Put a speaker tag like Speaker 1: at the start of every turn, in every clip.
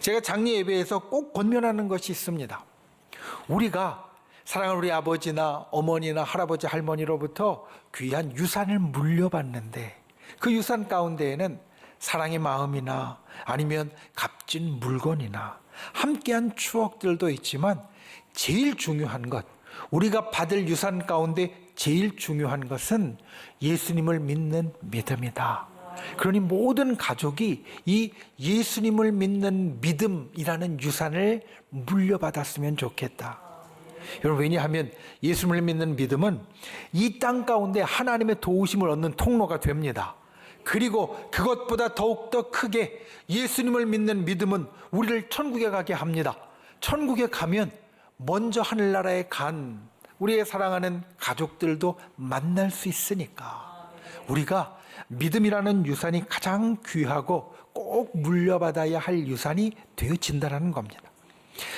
Speaker 1: 제가 장례 예배에서 꼭 권면하는 것이 있습니다. 우리가 사랑하는 우리 아버지나 어머니나 할아버지 할머니로부터 귀한 유산을 물려받는데 그 유산 가운데에는 사랑의 마음이나 아니면 값진 물건이나 함께한 추억들도 있지만 제일 중요한 것, 우리가 받을 유산 가운데 제일 중요한 것은 예수님을 믿는 믿음이다. 그러니 모든 가족이 이 예수님을 믿는 믿음이라는 유산을 물려받았으면 좋겠다. 여러분, 왜냐하면 예수님을 믿는 믿음은 이 땅 가운데 하나님의 도우심을 얻는 통로가 됩니다. 그리고 그것보다 더욱더 크게 예수님을 믿는 믿음은 우리를 천국에 가게 합니다. 천국에 가면 먼저 하늘나라에 간 우리의 사랑하는 가족들도 만날 수 있으니까 우리가 믿음이라는 유산이 가장 귀하고 꼭 물려받아야 할 유산이 되어진다는 겁니다.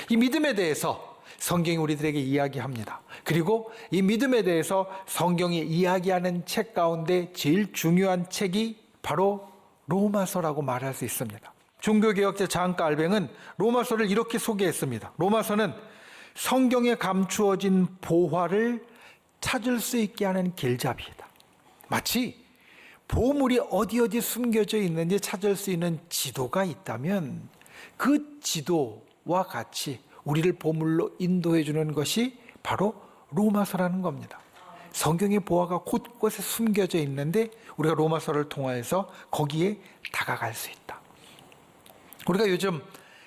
Speaker 1: 이 믿음에 대해서 성경이 우리들에게 이야기합니다. 그리고 이 믿음에 대해서 성경이 이야기하는 책 가운데 제일 중요한 책이 바로 로마서라고 말할 수 있습니다. 종교개혁자 잔 깔뱅은 로마서를 이렇게 소개했습니다. 로마서는 성경에 감추어진 보화를 찾을 수 있게 하는 길잡이다. 마치 보물이 어디 숨겨져 있는지 찾을 수 있는 지도가 있다면 그 지도와 같이 우리를 보물로 인도해 주는 것이 바로 로마서라는 겁니다. 성경의 보화가 곳곳에 숨겨져 있는데 우리가 로마서를 통하여서 거기에 다가갈 수 있다. 우리가 요즘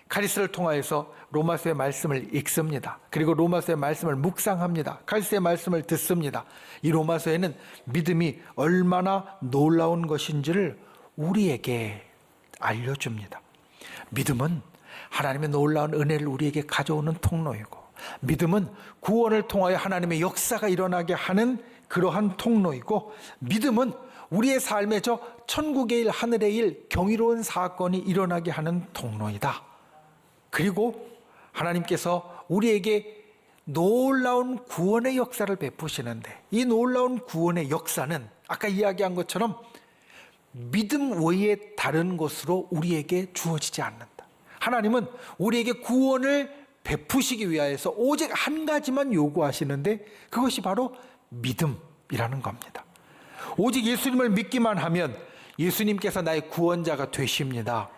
Speaker 1: 카리스를 통하여서 로마서의 말씀을 읽습니다. 그리고 로마서의 말씀을 묵상합니다. 카리스의 말씀을 듣습니다. 이 로마서에는 믿음이 얼마나 놀라운 것인지를 우리에게 알려줍니다. 믿음은 하나님의 놀라운 은혜를 우리에게 가져오는 통로이고, 믿음은 구원을 통하여 하나님의 역사가 일어나게 하는 그러한 통로이고, 믿음은 우리의 삶에 저 천국의 일, 하늘의 일, 경이로운 사건이 일어나게 하는 통로이다. 그리고 하나님께서 우리에게 놀라운 구원의 역사를 베푸시는데 이 놀라운 구원의 역사는 아까 이야기한 것처럼 믿음 외에 다른 것으로 우리에게 주어지지 않는다. 하나님은 우리에게 구원을 베푸시기 위하여서 오직 한 가지만 요구하시는데 그것이 바로 믿음이라는 겁니다. 오직 예수님을 믿기만 하면 예수님께서 나의 구원자가 되십니다.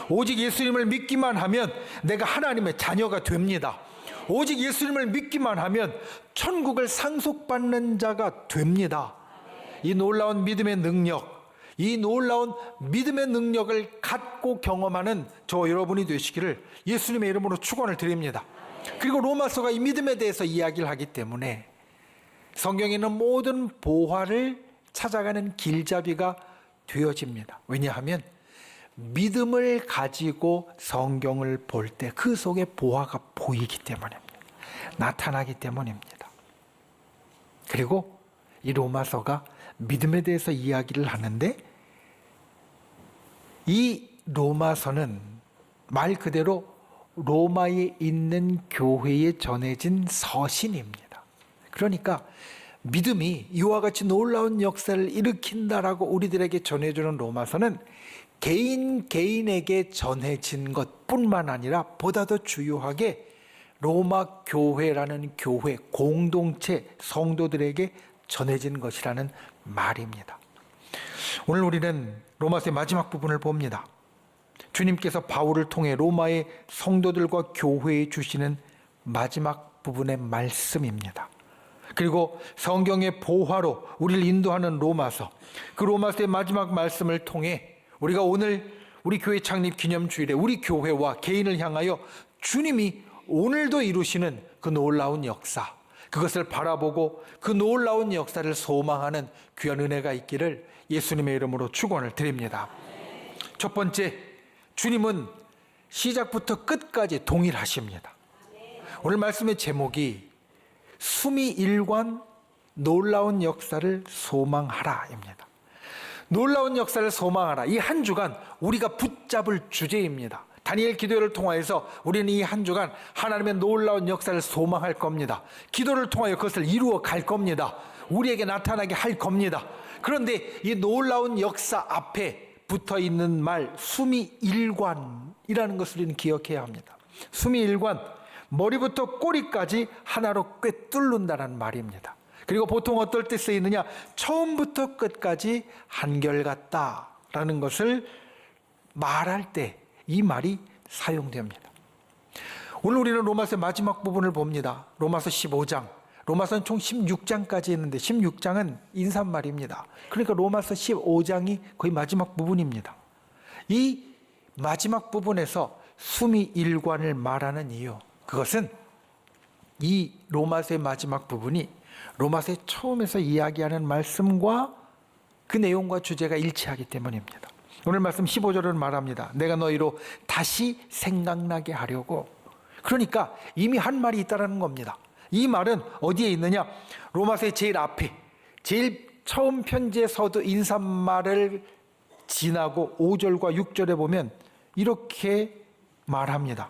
Speaker 1: 오직 예수님을 믿기만 하면 내가 하나님의 자녀가 됩니다. 오직 예수님을 믿기만 하면 천국을 상속받는 자가 됩니다. 이 놀라운 믿음의 능력, 이 놀라운 믿음의 능력을 갖고 경험하는 저 여러분이 되시기를 예수님의 이름으로 축원을 드립니다. 그리고 로마서가 이 믿음에 대해서 이야기를 하기 때문에 성경에 있는 모든 보화를 찾아가는 길잡이가 되어집니다. 왜냐하면 믿음을 가지고 성경을 볼 때 그 속에 보화가 보이기 때문입니다. 나타나기 때문입니다. 그리고 이 로마서가 믿음에 대해서 이야기를 하는데 이 로마서는 말 그대로 로마에 있는 교회에 전해진 서신입니다. 그러니까 믿음이 이와 같이 놀라운 역사를 일으킨다라고 우리들에게 전해주는 로마서는 개인에게 전해진 것뿐만 아니라 보다 더 주요하게 로마 교회라는 교회 공동체 성도들에게 전해진 것이라는 말입니다. 오늘 우리는 로마서의 마지막 부분을 봅니다. 주님께서 바울을 통해 로마의 성도들과 교회에 주시는 마지막 부분의 말씀입니다. 그리고 성경의 보화로 우리를 인도하는 로마서, 그 로마서의 마지막 말씀을 통해 우리가 오늘 우리 교회 창립 기념주일에 우리 교회와 개인을 향하여 주님이 오늘도 이루시는 그 놀라운 역사, 그것을 바라보고 그 놀라운 역사를 소망하는 귀한 은혜가 있기를 예수님의 이름으로 축원을 드립니다. 첫 번째, 주님은 시작부터 끝까지 동일하십니다. 오늘 말씀의 제목이 수미일관 놀라운 역사를 소망하라입니다. 놀라운 역사를 소망하라. 이 한 주간 우리가 붙잡을 주제입니다. 다니엘 기도를 통하여서 우리는 이 한 주간 하나님의 놀라운 역사를 소망할 겁니다. 기도를 통하여 그것을 이루어 갈 겁니다. 우리에게 나타나게 할 겁니다. 그런데 이 놀라운 역사 앞에 붙어 있는 말 수미일관이라는 것을 우리는 기억해야 합니다. 수미일관, 머리부터 꼬리까지 하나로 꿰뚫는다는 말입니다. 그리고 보통 어떨 때 쓰이느냐, 처음부터 끝까지 한결같다라는 것을 말할 때 이 말이 사용됩니다. 오늘 우리는 로마서의 마지막 부분을 봅니다. 로마서 15장. 로마서는 총 16장까지 있는데 16장은 인사말입니다. 그러니까 로마서 15장이 거의 마지막 부분입니다. 이 마지막 부분에서 수미일관을 말하는 이유, 그것은 이 로마서의 마지막 부분이 로마서의 처음에서 이야기하는 말씀과 그 내용과 주제가 일치하기 때문입니다. 오늘 말씀 15절은 말합니다. 내가 너희로 다시 생각나게 하려고. 그러니까 이미 한 말이 있다는 겁니다. 이 말은 어디에 있느냐? 로마서의 제일 앞에, 제일 처음 편지의 서두 인사말을 지나고 5절과 6절에 보면 이렇게 말합니다.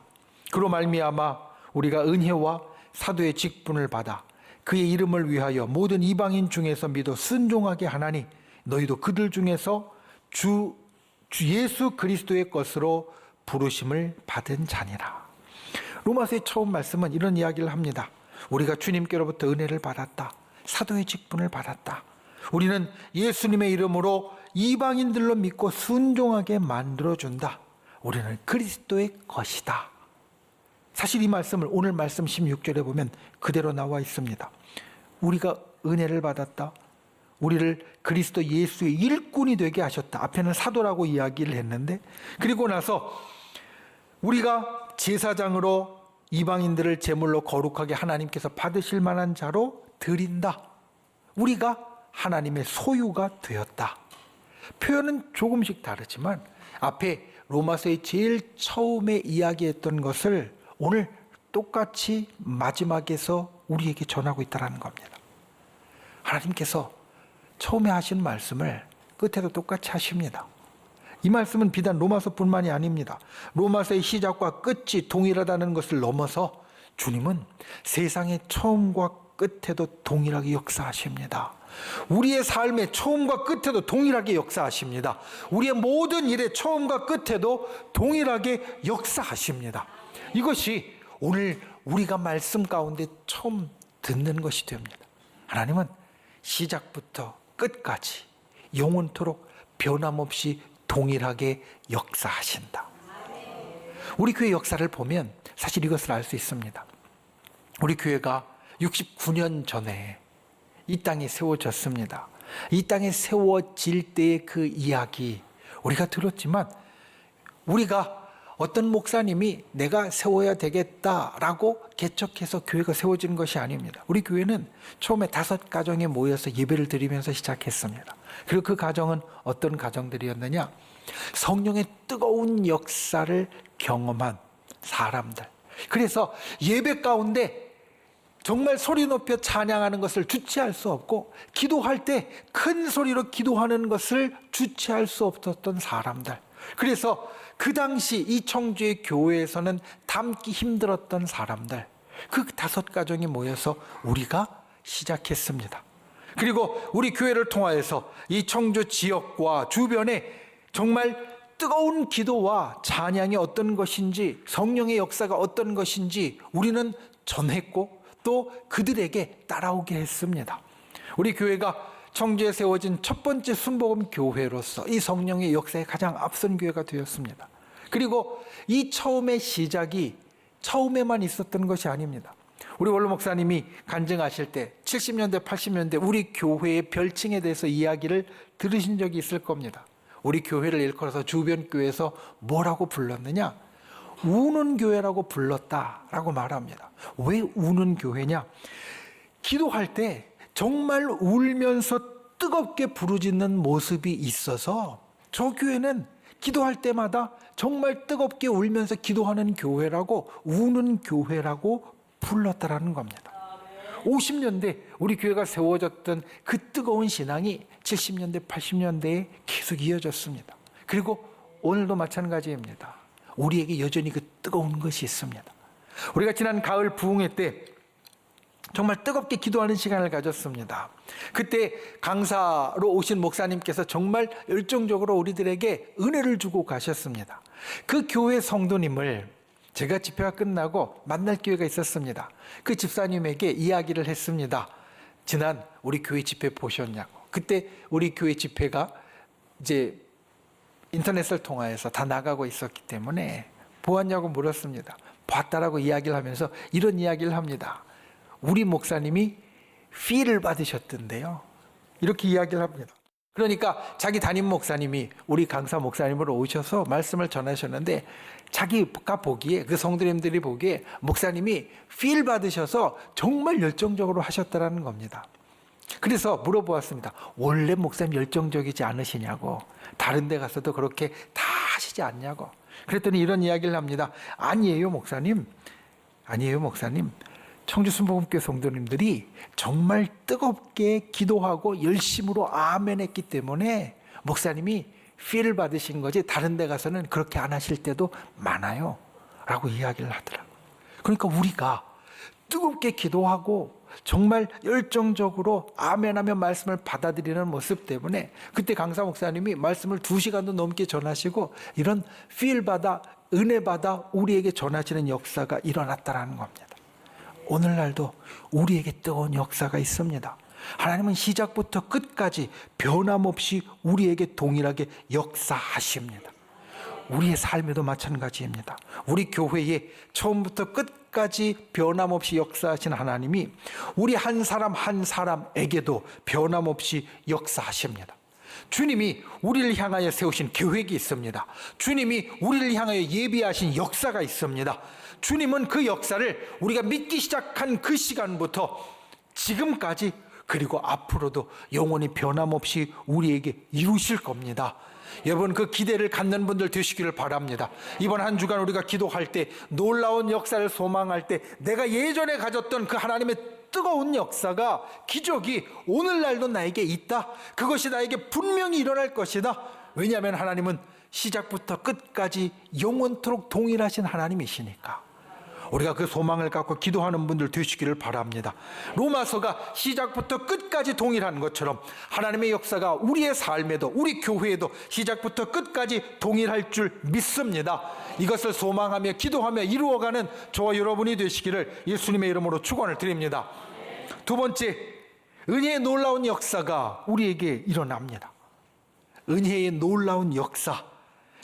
Speaker 1: 그로 말미암아 우리가 은혜와 사도의 직분을 받아 그의 이름을 위하여 모든 이방인 중에서 믿어 순종하게 하나니 너희도 그들 중에서 주 예수 그리스도의 것으로 부르심을 받은 자니라. 로마서의 처음 말씀은 이런 이야기를 합니다. 우리가 주님께로부터 은혜를 받았다. 사도의 직분을 받았다. 우리는 예수님의 이름으로 이방인들로 믿고 순종하게 만들어준다. 우리는 그리스도의 것이다. 사실 이 말씀을 오늘 말씀 16절에 보면 그대로 나와 있습니다. 우리가 은혜를 받았다. 우리를 그리스도 예수의 일꾼이 되게 하셨다. 앞에는 사도라고 이야기를 했는데, 그리고 나서 우리가 제사장으로 이방인들을 제물로 거룩하게 하나님께서 받으실 만한 자로 드린다. 우리가 하나님의 소유가 되었다. 표현은 조금씩 다르지만 앞에 로마서의 제일 처음에 이야기했던 것을 오늘 똑같이 마지막에서 우리에게 전하고 있다는 겁니다. 하나님께서 처음에 하신 말씀을 끝에도 똑같이 하십니다. 이 말씀은 비단 로마서뿐만이 아닙니다. 로마서의 시작과 끝이 동일하다는 것을 넘어서 주님은 세상의 처음과 끝에도 동일하게 역사하십니다. 우리의 삶의 처음과 끝에도 동일하게 역사하십니다. 우리의 모든 일의 처음과 끝에도 동일하게 역사하십니다. 이것이 오늘 우리가 말씀 가운데 처음 듣는 것이 됩니다. 하나님은 시작부터 끝까지 영원토록 변함없이 동일하게 역사하신다. 우리 교회 역사를 보면 사실 이것을 알 수 있습니다. 우리 교회가 69년 전에 이 땅에 세워졌습니다. 이 땅에 세워질 때의 그 이야기 우리가 들었지만, 우리가 어떤 목사님이 내가 세워야 되겠다라고 개척해서 교회가 세워진 것이 아닙니다. 우리 교회는 처음에 5가정에 모여서 예배를 드리면서 시작했습니다. 그리고 그 가정은 어떤 가정들이었느냐? 성령의 뜨거운 역사를 경험한 사람들. 그래서 예배 가운데 정말 소리 높여 찬양하는 것을 주체할 수 없고, 기도할 때 큰 소리로 기도하는 것을 주체할 수 없었던 사람들. 그래서 그 당시 이 청주의 교회에서는 담기 힘들었던 사람들, 그 5가정이 모여서 우리가 시작했습니다. 그리고 우리 교회를 통하여서 이 청주 지역과 주변에 정말 뜨거운 기도와 찬양이 어떤 것인지, 성령의 역사가 어떤 것인지 우리는 전했고 또 그들에게 따라오게 했습니다. 우리 교회가 청주에 세워진 첫 번째 순복음 교회로서 이 성령의 역사에 가장 앞선 교회가 되었습니다. 그리고 이 처음의 시작이 처음에만 있었던 것이 아닙니다. 우리 원로 목사님이 간증하실 때 70년대 80년대 우리 교회의 별칭에 대해서 이야기를 들으신 적이 있을 겁니다. 우리 교회를 일컬어서 주변 교회에서 뭐라고 불렀느냐? 우는 교회라고 불렀다라고 말합니다. 왜 우는 교회냐? 기도할 때 정말 울면서 뜨겁게 부르짖는 모습이 있어서 저 교회는 기도할 때마다 정말 뜨겁게 울면서 기도하는 교회라고, 우는 교회라고 불렀다라는 겁니다. 50년대 우리 교회가 세워졌던 그 뜨거운 신앙이 70년대 80년대에 계속 이어졌습니다. 그리고 오늘도 마찬가지입니다. 우리에게 여전히 그 뜨거운 것이 있습니다. 우리가 지난 가을 부흥회 때 정말 뜨겁게 기도하는 시간을 가졌습니다. 그때 강사로 오신 목사님께서 정말 열정적으로 우리들에게 은혜를 주고 가셨습니다. 그 교회 성도님을 제가 집회가 끝나고 만날 기회가 있었습니다. 그 집사님에게 이야기를 했습니다. 지난 우리 교회 집회 보셨냐고. 그때 우리 교회 집회가 이제 인터넷을 통해서 다 나가고 있었기 때문에 보았냐고 물었습니다. 봤다라고 이야기를 하면서 이런 이야기를 합니다. 우리 목사님이 피를 받으셨던데요. 이렇게 이야기를 합니다. 그러니까 자기 담임 목사님이 우리 강사 목사님으로 오셔서 말씀을 전하셨는데 자기가 보기에 그 성도님들이 보기에 목사님이 필 받으셔서 정말 열정적으로 하셨다라는 겁니다. 그래서 물어보았습니다. 원래 목사님 열정적이지 않으시냐고. 다른 데 가서도 그렇게 다 하시지 않냐고. 그랬더니 이런 이야기를 합니다. 아니에요 목사님. 아니에요 목사님. 청주순복음교회 성도님들이 정말 뜨겁게 기도하고 열심으로 아멘 했기 때문에 목사님이 필을 받으신 거지 다른 데 가서는 그렇게 안 하실 때도 많아요 라고 이야기를 하더라고요. 그러니까 우리가 뜨겁게 기도하고 정말 열정적으로 아멘하며 말씀을 받아들이는 모습 때문에 그때 강사 목사님이 말씀을 2시간도 넘게 전하시고 이런 필 받아 은혜 받아 우리에게 전하시는 역사가 일어났다는 겁니다. 오늘날도 우리에게 뜨거운 역사가 있습니다. 하나님은 시작부터 끝까지 변함없이 우리에게 동일하게 역사하십니다. 우리의 삶에도 마찬가지입니다. 우리 교회에 처음부터 끝까지 변함없이 역사하신 하나님이 우리 한 사람 한 사람에게도 변함없이 역사하십니다. 주님이 우리를 향하여 세우신 계획이 있습니다. 주님이 우리를 향하여 예비하신 역사가 있습니다. 주님은 그 역사를 우리가 믿기 시작한 그 시간부터 지금까지 그리고 앞으로도 영원히 변함없이 우리에게 이루실 겁니다. 여러분 그 기대를 갖는 분들 되시기를 바랍니다. 이번 한 주간 우리가 기도할 때 놀라운 역사를 소망할 때 내가 예전에 가졌던 그 하나님의 뜨거운 역사가 기적이 오늘날도 나에게 있다. 그것이 나에게 분명히 일어날 것이다. 왜냐하면 하나님은 시작부터 끝까지 영원토록 동일하신 하나님이시니까. 우리가 그 소망을 갖고 기도하는 분들 되시기를 바랍니다. 로마서가 시작부터 끝까지 동일한 것처럼 하나님의 역사가 우리의 삶에도 우리 교회에도 시작부터 끝까지 동일할 줄 믿습니다. 이것을 소망하며 기도하며 이루어가는 저와 여러분이 되시기를 예수님의 이름으로 축원을 드립니다. 두 번째, 은혜의 놀라운 역사가 우리에게 일어납니다. 은혜의 놀라운 역사.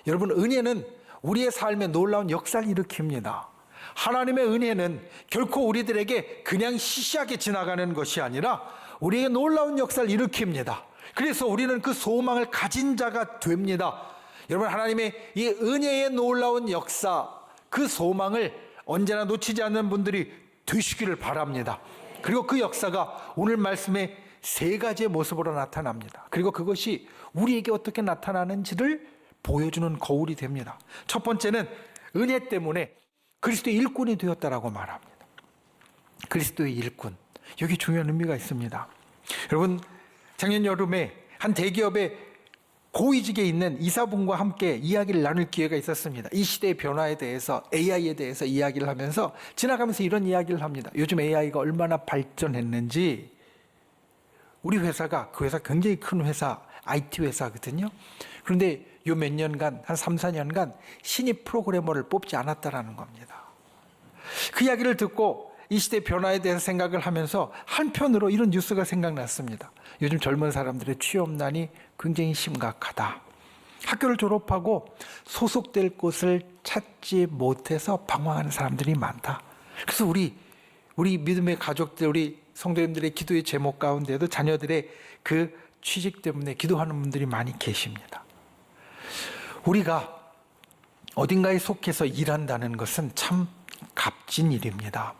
Speaker 1: 여러분 은혜는 우리의 삶에 놀라운 역사를 일으킵니다. 하나님의 은혜는 결코 우리들에게 그냥 시시하게 지나가는 것이 아니라 우리에게 놀라운 역사를 일으킵니다. 그래서 우리는 그 소망을 가진 자가 됩니다. 여러분 하나님의 이 은혜의 놀라운 역사, 그 소망을 언제나 놓치지 않는 분들이 되시기를 바랍니다. 그리고 그 역사가 오늘 말씀에 3가지의 모습으로 나타납니다. 그리고 그것이 우리에게 어떻게 나타나는지를 보여주는 거울이 됩니다. 첫 번째는 은혜 때문에 그리스도의 일꾼이 되었다라고 말합니다. 그리스도의 일꾼. 여기 중요한 의미가 있습니다. 여러분 작년 여름에 한 대기업의 고위직에 있는 이사분과 함께 이야기를 나눌 기회가 있었습니다. 이 시대의 변화에 대해서 AI에 대해서 이야기를 하면서 지나가면서 이런 이야기를 합니다. 요즘 AI가 얼마나 발전했는지 우리 회사가 그 회사 굉장히 큰 회사 IT 회사거든요. 그런데 요 몇 년간 한 3, 4년간 신입 프로그래머를 뽑지 않았다라는 겁니다. 그 이야기를 듣고 이 시대 변화에 대해서 생각을 하면서 한편으로 이런 뉴스가 생각났습니다. 요즘 젊은 사람들의 취업난이 굉장히 심각하다. 학교를 졸업하고 소속될 곳을 찾지 못해서 방황하는 사람들이 많다. 그래서 우리 믿음의 가족들, 우리 성도님들의 기도의 제목 가운데도 자녀들의 그 취직 때문에 기도하는 분들이 많이 계십니다. 우리가 어딘가에 속해서 일한다는 것은 참 값진 일입니다.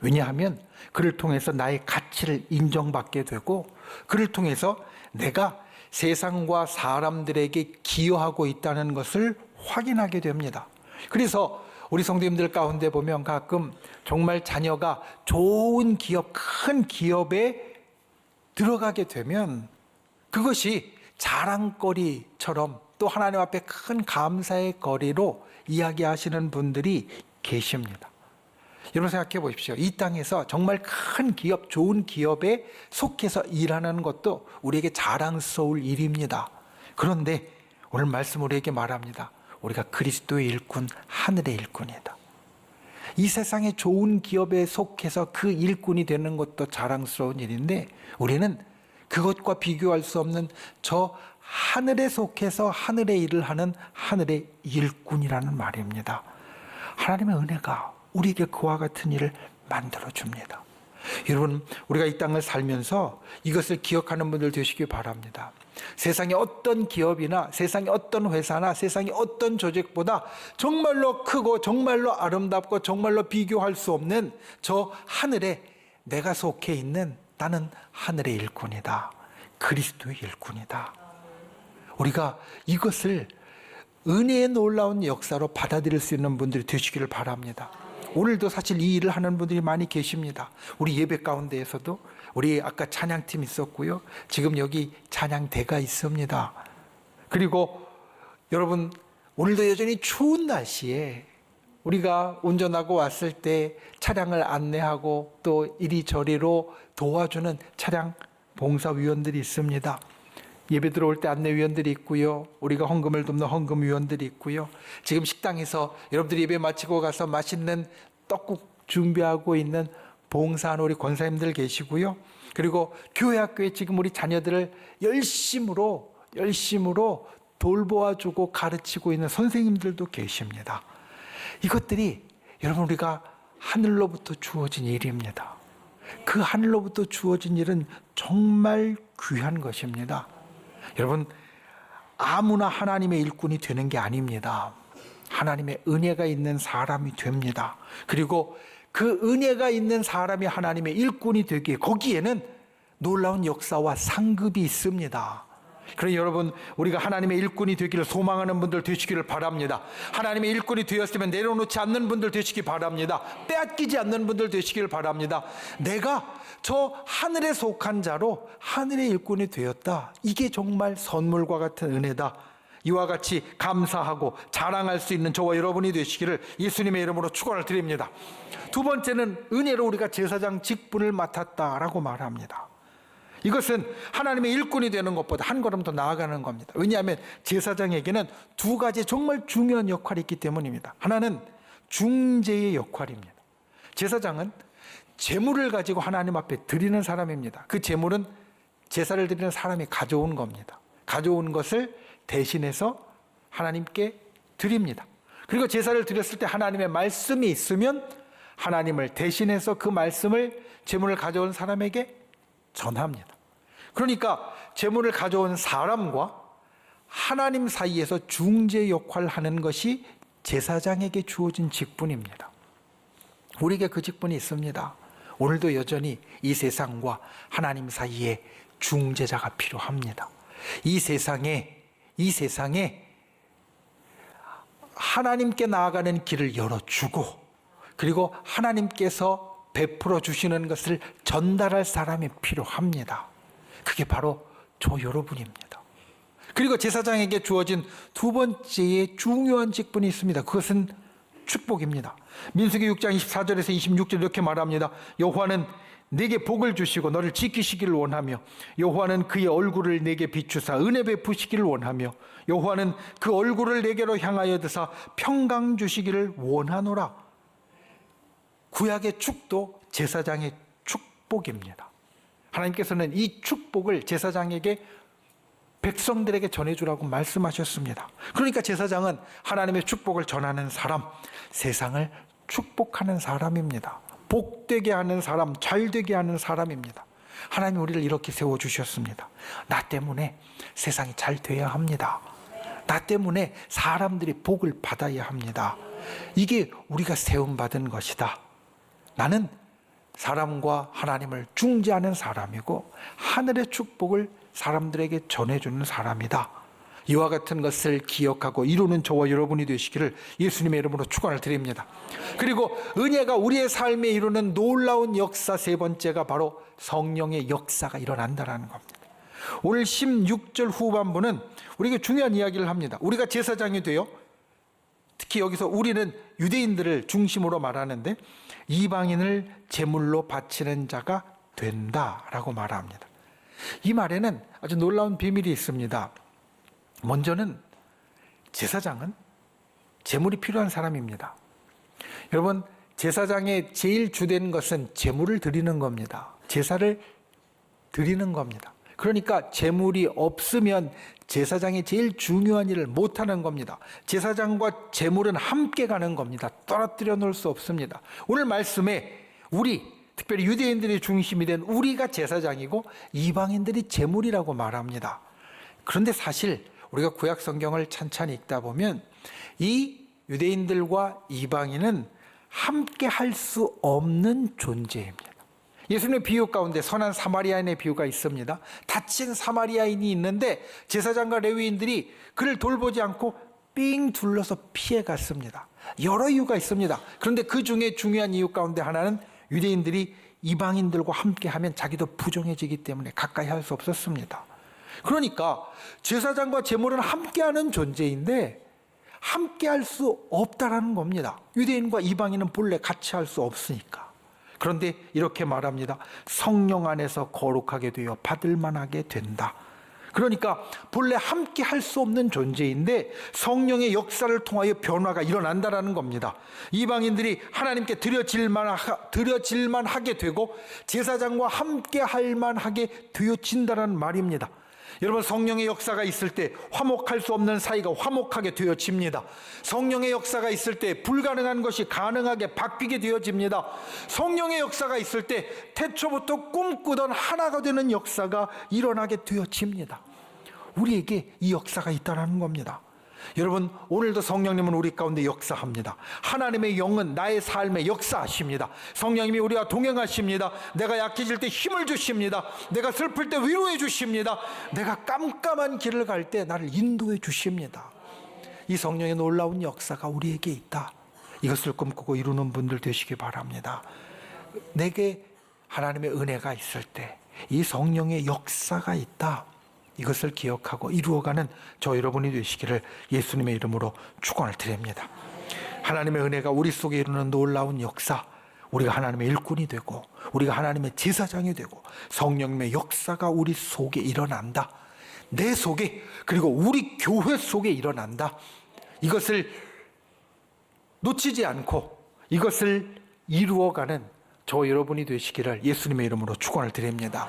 Speaker 1: 왜냐하면 그를 통해서 나의 가치를 인정받게 되고 그를 통해서 내가 세상과 사람들에게 기여하고 있다는 것을 확인하게 됩니다. 그래서 우리 성도님들 가운데 보면 가끔 정말 자녀가 좋은 기업, 큰 기업에 들어가게 되면 그것이 자랑거리처럼 또 하나님 앞에 큰 감사의 거리로 이야기하시는 분들이 계십니다. 여러분 생각해 보십시오. 이 땅에서 정말 큰 기업, 좋은 기업에 속해서 일하는 것도 우리에게 자랑스러울 일입니다. 그런데 오늘 말씀 우리에게 말합니다. 우리가 그리스도의 일꾼, 하늘의 일꾼이다. 이 세상의 좋은 기업에 속해서 그 일꾼이 되는 것도 자랑스러운 일인데 우리는 그것과 비교할 수 없는 저 하늘에 속해서 하늘의 일을 하는 하늘의 일꾼이라는 말입니다. 하나님의 은혜가 우리에게 그와 같은 일을 만들어줍니다. 여러분, 우리가 이 땅을 살면서 이것을 기억하는 분들 되시기 바랍니다. 세상의 어떤 기업이나 세상의 어떤 회사나 세상의 어떤 조직보다 정말로 크고 정말로 아름답고 정말로 비교할 수 없는 저 하늘에 내가 속해 있는 나는 하늘의 일꾼이다. 그리스도의 일꾼이다. 우리가 이것을 은혜의 놀라운 역사로 받아들일 수 있는 분들이 되시기를 바랍니다. 오늘도 사실 이 일을 하는 분들이 많이 계십니다. 우리 예배 가운데에서도 우리 아까 찬양팀 있었고요. 지금 여기 찬양대가 있습니다. 그리고 여러분, 오늘도 여전히 추운 날씨에 우리가 운전하고 왔을 때 차량을 안내하고 또 이리저리로 도와주는 차량 봉사위원들이 있습니다. 예배 들어올 때 안내위원들이 있고요. 우리가 헌금을 돕는 헌금위원들이 있고요. 지금 식당에서 여러분들이 예배 마치고 가서 맛있는 떡국 준비하고 있는 봉사하는 우리 권사님들 계시고요. 그리고 교회 학교에 지금 우리 자녀들을 열심으로 돌보아주고 가르치고 있는 선생님들도 계십니다. 이것들이 여러분 우리가 하늘로부터 주어진 일입니다. 그 하늘로부터 주어진 일은 정말 귀한 것입니다. 여러분, 아무나 하나님의 일꾼이 되는 게 아닙니다. 하나님의 은혜가 있는 사람이 됩니다. 그리고 그 은혜가 있는 사람이 하나님의 일꾼이 되기에 거기에는 놀라운 역사와 상급이 있습니다. 그래서 여러분, 우리가 하나님의 일꾼이 되기를 소망하는 분들 되시기를 바랍니다. 하나님의 일꾼이 되었으면 내려놓지 않는 분들 되시기 바랍니다. 빼앗기지 않는 분들 되시기를 바랍니다. 내가 저 하늘에 속한 자로 하늘의 일꾼이 되었다. 이게 정말 선물과 같은 은혜다. 이와 같이 감사하고 자랑할 수 있는 저와 여러분이 되시기를 예수님의 이름으로 축원을 드립니다. 두 번째는 은혜로 우리가 제사장 직분을 맡았다라고 말합니다. 이것은 하나님의 일꾼이 되는 것보다 한 걸음 더 나아가는 겁니다. 왜냐하면 제사장에게는 두 가지 정말 중요한 역할이 있기 때문입니다. 하나는 중재의 역할입니다. 제사장은 제물을 가지고 하나님 앞에 드리는 사람입니다. 그 제물은 제사를 드리는 사람이 가져온 겁니다. 가져온 것을 대신해서 하나님께 드립니다. 그리고 제사를 드렸을 때 하나님의 말씀이 있으면 하나님을 대신해서 그 말씀을 제물을 가져온 사람에게 전합니다. 그러니까 제물을 가져온 사람과 하나님 사이에서 중재 역할을 하는 것이 제사장에게 주어진 직분입니다. 우리에게 그 직분이 있습니다. 오늘도 여전히 이 세상과 하나님 사이에 중재자가 필요합니다. 이 세상에 하나님께 나아가는 길을 열어주고 그리고 하나님께서 베풀어 주시는 것을 전달할 사람이 필요합니다. 그게 바로 저 여러분입니다. 그리고 제사장에게 주어진 두 번째의 중요한 직분이 있습니다. 그것은 축복입니다. 민수기 6장 24절에서 26절 이렇게 말합니다. 여호와는 내게 복을 주시고 너를 지키시기를 원하며 여호와는 그의 얼굴을 내게 비추사 은혜 베푸시기를 원하며 여호와는 그 얼굴을 내게로 향하여 드사 평강 주시기를 원하노라. 구약의 축도 제사장의 축복입니다. 하나님께서는 이 축복을 제사장에게 백성들에게 전해주라고 말씀하셨습니다. 그러니까 제사장은 하나님의 축복을 전하는 사람, 세상을 축복하는 사람입니다. 복되게 하는 사람, 잘되게 하는 사람입니다. 하나님 우리를 이렇게 세워주셨습니다. 나 때문에 세상이 잘 돼야 합니다. 나 때문에 사람들이 복을 받아야 합니다. 이게 우리가 세움받은 것이다. 나는 사람과 하나님을 중재하는 사람이고 하늘의 축복을 사람들에게 전해주는 사람이다. 이와 같은 것을 기억하고 이루는 저와 여러분이 되시기를 예수님의 이름으로 축원을 드립니다. 그리고 은혜가 우리의 삶에 이루는 놀라운 역사 세 번째가 바로 성령의 역사가 일어난다는 겁니다. 오늘 16절 후반부는 우리에게 중요한 이야기를 합니다. 우리가 제사장이 되어 특히 여기서 우리는 유대인들을 중심으로 말하는데 이방인을 제물로 바치는 자가 된다라고 말합니다. 이 말에는 아주 놀라운 비밀이 있습니다. 먼저는 제사장은 제물이 필요한 사람입니다. 여러분, 제사장의 제일 주된 것은 제물을 드리는 겁니다. 제사를 드리는 겁니다. 그러니까 제물이 없으면 제사장이 제일 중요한 일을 못하는 겁니다. 제사장과 제물은 함께 가는 겁니다. 떨어뜨려 놓을 수 없습니다. 오늘 말씀에 우리, 특별히 유대인들이 중심이 된 우리가 제사장이고 이방인들이 제물이라고 말합니다. 그런데 사실 우리가 구약 성경을 찬찬히 읽다 보면 이 유대인들과 이방인은 함께 할 수 없는 존재입니다. 예수님의 비유 가운데 선한 사마리아인의 비유가 있습니다. 다친 사마리아인이 있는데 제사장과 레위인들이 그를 돌보지 않고 삥 둘러서 피해 갔습니다. 여러 이유가 있습니다. 그런데 그 중에 중요한 이유 가운데 하나는 유대인들이 이방인들과 함께하면 자기도 부정해지기 때문에 가까이 할 수 없었습니다. 그러니까 제사장과 제물은 함께하는 존재인데 함께할 수 없다라는 겁니다. 유대인과 이방인은 본래 같이 할 수 없으니까. 그런데 이렇게 말합니다. 성령 안에서 거룩하게 되어 받을 만하게 된다. 그러니까 본래 함께 할 수 없는 존재인데 성령의 역사를 통하여 변화가 일어난다라는 겁니다. 이방인들이 하나님께 드려질만 하게 되고 제사장과 함께 할 만하게 되어진다는 말입니다. 여러분, 성령의 역사가 있을 때 화목할 수 없는 사이가 화목하게 되어집니다. 성령의 역사가 있을 때 불가능한 것이 가능하게 바뀌게 되어집니다. 성령의 역사가 있을 때 태초부터 꿈꾸던 하나가 되는 역사가 일어나게 되어집니다. 우리에게 이 역사가 있다는 겁니다. 여러분, 오늘도 성령님은 우리 가운데 역사합니다. 하나님의 영은 나의 삶에 역사하십니다. 성령님이 우리와 동행하십니다. 내가 약해질 때 힘을 주십니다. 내가 슬플 때 위로해 주십니다. 내가 깜깜한 길을 갈 때 나를 인도해 주십니다. 이 성령의 놀라운 역사가 우리에게 있다. 이것을 꿈꾸고 이루는 분들 되시기 바랍니다. 내게 하나님의 은혜가 있을 때 이 성령의 역사가 있다. 이것을 기억하고 이루어가는 저 여러분이 되시기를 예수님의 이름으로 축원을 드립니다. 하나님의 은혜가 우리 속에 이루는 놀라운 역사, 우리가 하나님의 일꾼이 되고 우리가 하나님의 제사장이 되고 성령님의 역사가 우리 속에 일어난다. 내 속에, 그리고 우리 교회 속에 일어난다. 이것을 놓치지 않고 이것을 이루어가는 저 여러분이 되시기를 예수님의 이름으로 축원을 드립니다.